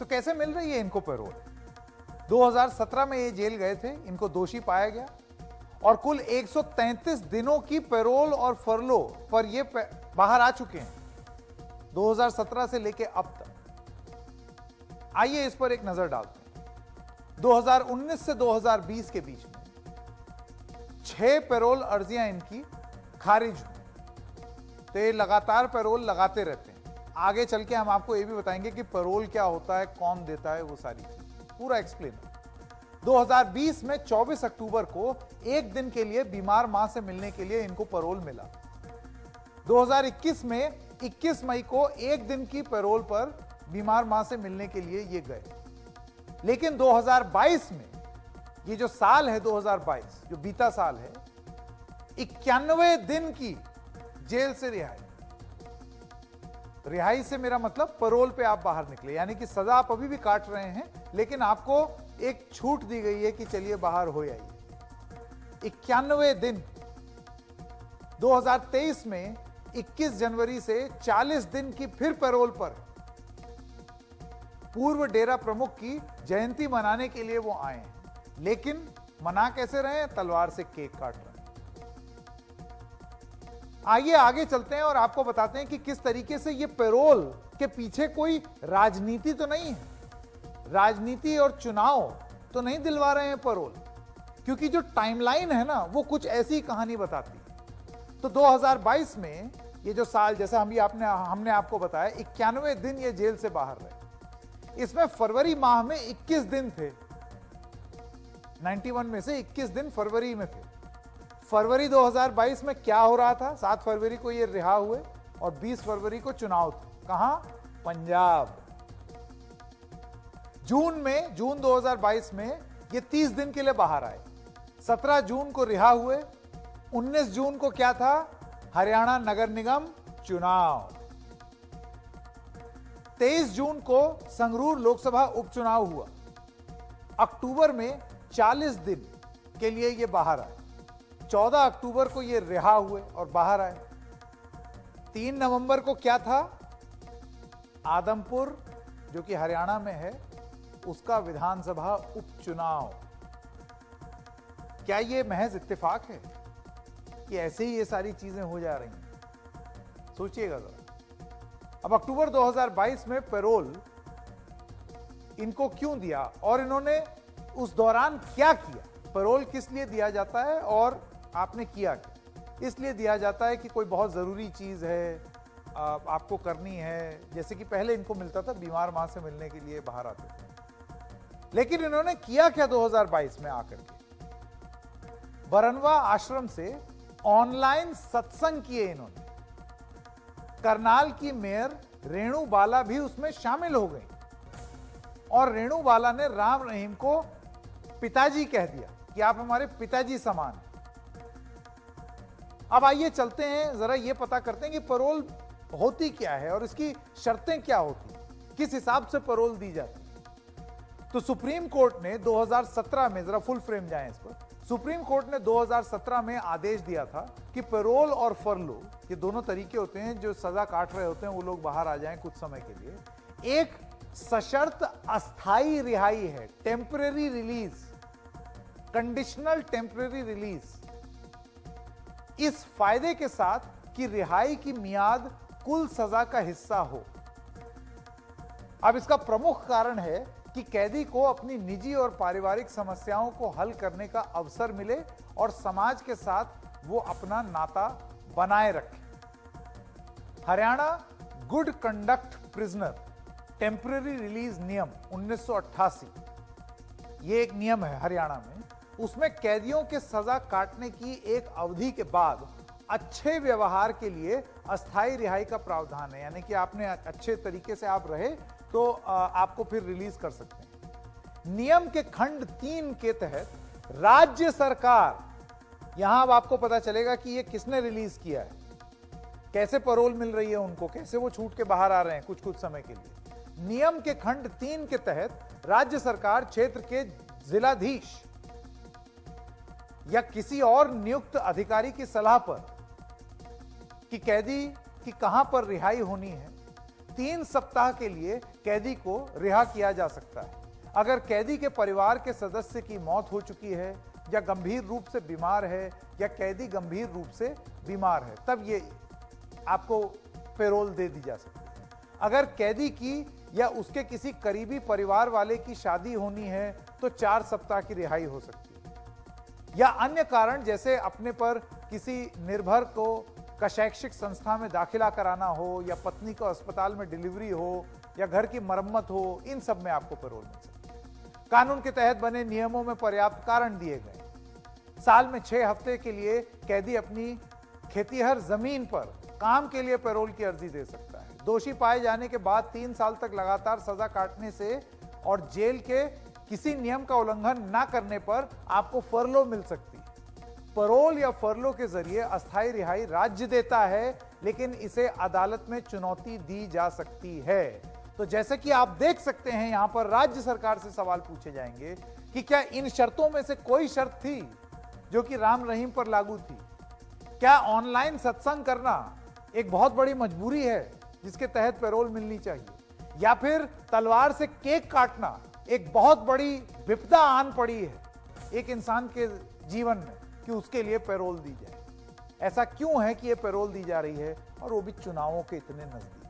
तो कैसे मिल रही है इनको पैरोल? 2017 में ये जेल गए थे, इनको दोषी पाया गया और कुल 133 दिनों की पैरोल और फरलो पर ये बाहर आ चुके हैं 2017 से लेके अब तक। आइए इस पर एक नजर डालते हैं। 2019 से 2020 के बीच में 6 पैरोल अर्जियां इनकी खारिज हुई। तो ये लगातार पैरोल लगाते रहते हैं। आगे चल के हम आपको ये भी बताएंगे कि पैरोल क्या होता है, कौन देता है, वो सारी चीज पूरा एक्सप्लेन। 2020 में 24 अक्टूबर को एक दिन के लिए बीमार मां से मिलने के लिए इनको पैरोल मिला। 2021 में 21 मई को एक दिन की पैरोल पर बीमार मां से मिलने के लिए ये गए। लेकिन 2022 में, ये जो साल है 2022 जो बीता साल है, 91 दिन की जेल से रिहाई से मेरा मतलब पैरोल पे आप बाहर निकले, यानी कि सजा आप अभी भी काट रहे हैं लेकिन आपको एक छूट दी गई है कि चलिए बाहर हो आइए। 91 दिन। 2023 में 21 जनवरी से 40 दिन की फिर पैरोल पर पूर्व डेरा प्रमुख की जयंती मनाने के लिए वो आए हैं। लेकिन मना कैसे रहे हैं? तलवार से केक काट रहे हैं। आइए आगे चलते हैं और आपको बताते हैं कि किस तरीके से ये पैरोल के पीछे कोई राजनीति तो नहीं है। राजनीति और चुनाव तो नहीं दिलवा रहे हैं पैरोल, क्योंकि जो टाइमलाइन है ना वो कुछ ऐसी कहानी बताती है। तो 2022 में ये जो साल, जैसा हमने आपको बताया, 91 दिन ये जेल से बाहर रहे। इसमें फरवरी माह में 21 दिन थे। 91 में से 21 दिन फरवरी में थे। फरवरी 2022 में क्या हो रहा था? 7 फरवरी को ये रिहा हुए और 20 फरवरी को चुनाव थे। कहां? पंजाब। जून 2022 में ये 30 दिन के लिए बाहर आए। 17 जून को रिहा हुए। 19 जून को क्या था? हरियाणा नगर निगम चुनाव। 23 जून को संगरूर लोकसभा उपचुनाव हुआ। अक्टूबर में 40 दिन के लिए ये बाहर आए। 14 अक्टूबर को ये रिहा हुए और बाहर आए। 3 नवंबर को क्या था? आदमपुर, जो कि हरियाणा में है, उसका विधानसभा उपचुनाव। क्या ये महज इत्तेफाक है कि ऐसे ही ये सारी चीजें हो जा रही हैं? सोचिएगा जरा। अब अक्टूबर 2022 में पैरोल इनको क्यों दिया और इन्होंने उस दौरान क्या किया? पैरोल किस लिए दिया जाता है और आपने किया क्या? इसलिए दिया जाता है कि कोई बहुत जरूरी चीज है, आपको करनी है। जैसे कि पहले इनको मिलता था, बीमार मां से मिलने के लिए बाहर आते थे। लेकिन इन्होंने किया क्या 2022 में आकर के? बरनवा आश्रम से ऑनलाइन सत्संग किए इन्होंने। करनाल की मेयर रेणु बाला भी उसमें शामिल हो गई और रेणु बाला ने राम रहीम को पिताजी कह दिया कि आप हमारे पिताजी समान हैं। अब आइए चलते हैं, जरा ये पता करते हैं कि पैरोल होती क्या है और इसकी शर्तें क्या होती हैं, किस हिसाब से पैरोल दी जाती है। तो सुप्रीम कोर्ट ने 2017 में, जरा फुल फ्रेम जाएं इस पर, सुप्रीम कोर्ट ने 2017 में आदेश दिया था कि पैरोल और फरलो, ये दोनों तरीके होते हैं, जो सजा काट रहे होते हैं वो लोग बाहर आ जाएं कुछ समय के लिए। एक सशर्त अस्थाई रिहाई है, temporary release, conditional temporary release, इस फायदे के साथ कि रिहाई की मियाद कुल सजा का हिस्सा हो। अब इसका प्रमुख कारण है कि कैदी को अपनी निजी और पारिवारिक समस्याओं को हल करने का अवसर मिले और समाज के साथ वो अपना नाता बनाए रखे। Haryana good conduct prisoner temporary release नियम 1988, ये एक नियम है हरियाणा में। उसमें कैदियों के सजा काटने की एक अवधि के बाद अच्छे व्यवहार के लिए अस्थायी रिहाई का प्रावधान है, यानी कि आपने अच्छे तरीके से आप रहे तो आपको फिर रिलीज कर सकते हैं। नियम के खंड 3 के तहत राज्य सरकार, यहां अब आपको पता चलेगा कि ये किसने रिलीज किया है, कैसे पैरोल मिल रही है उनको, कैसे वो छूट के बाहर आ रहे हैं कुछ समय के लिए। नियम के खंड 3 के तहत राज्य सरकार क्षेत्र के जिलाधीश या किसी और नियुक्त अधिकारी की सलाह पर कि कैदी की कहां पर रिहाई होनी है, 3 सप्ताह के लिए कैदी को रिहा किया जा सकता है। अगर कैदी के परिवार के सदस्य की मौत हो चुकी है या गंभीर रूप से बीमार है या कैदी गंभीर रूप से बीमार है, तब ये आपको पैरोल दे दी जा सकती है। अगर कैदी की या उसके किसी करीबी परिवार वाले की शादी होनी है तो 4 सप्ताह की रिहाई हो सकती है। या अन्य कारण जैसे अपने पर किसी निर्भर को का शैक्षिक संस्था में दाखिला कराना हो या पत्नी को अस्पताल में डिलीवरी हो या घर की मरम्मत हो, इन सब में आपको पैरोल मिल सकती है। कानून के तहत बने नियमों में पर्याप्त कारण दिए गए। साल में 6 हफ्ते के लिए कैदी अपनी खेतीहर जमीन पर काम के लिए पैरोल की अर्जी दे सकता है। दोषी पाए जाने के बाद 3 साल तक लगातार सजा काटने से और जेल के किसी नियम का उल्लंघन न करने पर आपको फरलो मिल सकती है। पैरोल या फरलो के जरिए अस्थायी रिहाई राज्य देता है, लेकिन इसे अदालत में चुनौती दी जा सकती है। तो जैसे कि आप देख सकते हैं, यहां पर राज्य सरकार से सवाल पूछे जाएंगे कि क्या इन शर्तों में से कोई शर्त थी जो कि राम रहीम पर लागू थी? क्या ऑनलाइन सत्संग करना एक बहुत बड़ी मजबूरी है जिसके तहत पैरोल मिलनी चाहिए? या फिर तलवार से केक काटना एक बहुत बड़ी विपदा आन पड़ी है एक इंसान के जीवन में कि उसके लिए पैरोल दी जाए? ऐसा क्यों है कि ये पैरोल दी जा रही है और वो भी चुनावों के इतने नजदीक?